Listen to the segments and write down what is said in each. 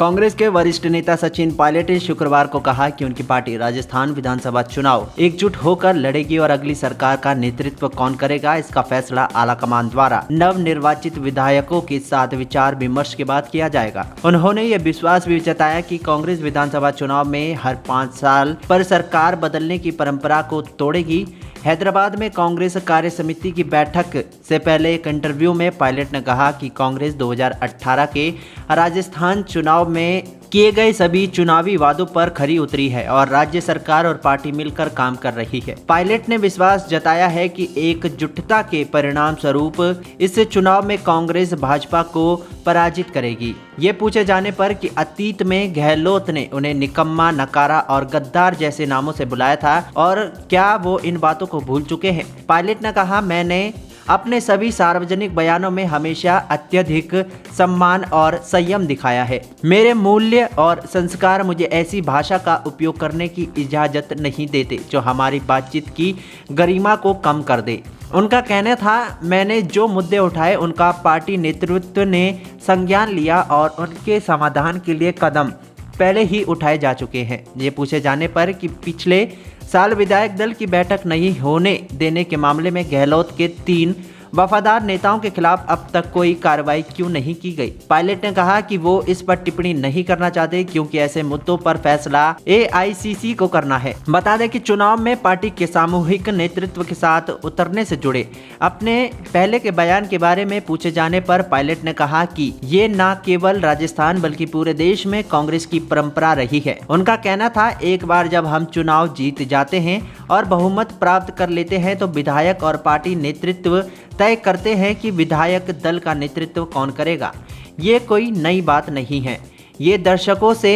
कांग्रेस के वरिष्ठ नेता सचिन पायलट ने शुक्रवार को कहा कि उनकी पार्टी राजस्थान विधानसभा चुनाव एकजुट होकर लड़ेगी और अगली सरकार का नेतृत्व कौन करेगा, इसका फैसला आलाकमान द्वारा नव निर्वाचित विधायकों के साथ विचार विमर्श के बाद किया जाएगा। उन्होंने ये विश्वास भी जताया कि कांग्रेस विधानसभा चुनाव में हर 5 साल पर सरकार बदलने की परंपरा को तोड़ेगी। हैदराबाद में कांग्रेस कार्य समिति की बैठक से पहले एक इंटरव्यू में पायलट ने कहा कि कांग्रेस 2018 के राजस्थान चुनाव में किए गए सभी चुनावी वादों पर खरी उतरी है और राज्य सरकार और पार्टी मिलकर काम कर रही है। पायलट ने विश्वास जताया है कि एकजुटता के परिणाम स्वरूप इस चुनाव में कांग्रेस भाजपा को पराजित करेगी। ये पूछे जाने पर कि अतीत में गहलोत ने उन्हें निकम्मा, नकारा और गद्दार जैसे नामों से बुलाया था और क्या वो इन बातों को भूल चुके हैं। पायलट ने कहा, मैंने अपने सभी सार्वजनिक बयानों में हमेशा अत्यधिक सम्मान और संयम दिखाया है। मेरे मूल्य और संस्कार मुझे ऐसी भाषा का उपयोग करने की इजाज़त नहीं देते जो हमारी बातचीत की गरिमा को कम कर दे। उनका कहना था, मैंने जो मुद्दे उठाए उनका पार्टी नेतृत्व ने संज्ञान लिया और उनके समाधान के लिए कदम पहले ही उठाए जा चुके हैं। ये पूछे जाने पर कि पिछले साल विधायक दल की बैठक नहीं होने देने के मामले में गहलोत के 3 वफादार नेताओं के खिलाफ अब तक कोई कार्रवाई क्यों नहीं की गई। पायलट ने कहा कि वो इस पर टिप्पणी नहीं करना चाहते क्योंकि ऐसे मुद्दों पर फैसला AICC को करना है। बता दें कि चुनाव में पार्टी के सामूहिक नेतृत्व के साथ उतरने से जुड़े अपने पहले के बयान के बारे में पूछे जाने पर पायलट ने कहा कि ये न केवल राजस्थान बल्कि पूरे देश में कांग्रेस की परंपरा रही है। उनका कहना था, एक बार जब हम चुनाव जीत जाते हैं और बहुमत प्राप्त कर लेते हैं तो विधायक और पार्टी नेतृत्व तय करते हैं कि विधायक दल का नेतृत्व कौन करेगा। ये कोई नई बात नहीं है, ये दर्शकों से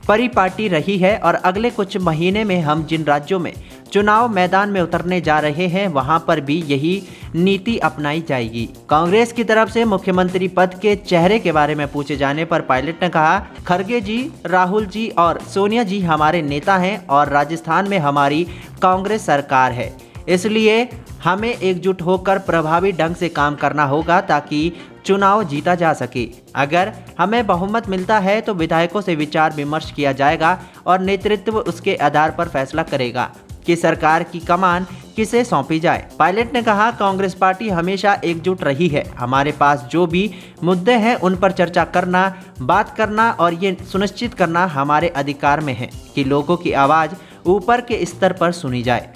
परिपाटी रही है और अगले कुछ महीने में हम जिन राज्यों में चुनाव मैदान में उतरने जा रहे हैं वहां पर भी यही नीति अपनाई जाएगी। कांग्रेस की तरफ से मुख्यमंत्री पद के चेहरे के बारे में पूछे जाने पर पायलट ने कहा, खड़गे जी, राहुल जी और सोनिया जी हमारे नेता हैं और राजस्थान में हमारी कांग्रेस सरकार है, इसलिए हमें एकजुट होकर प्रभावी ढंग से काम करना होगा ताकि चुनाव जीता जा सके। अगर हमें बहुमत मिलता है तो विधायकों से विचार विमर्श किया जाएगा और नेतृत्व उसके आधार पर फैसला करेगा कि सरकार की कमान किसे सौंपी जाए। पायलट ने कहा, कांग्रेस पार्टी हमेशा एकजुट रही है। हमारे पास जो भी मुद्दे हैं उन पर चर्चा करना, बात करना और ये सुनिश्चित करना हमारे अधिकार में है कि लोगों की आवाज़ ऊपर के स्तर पर सुनी जाए।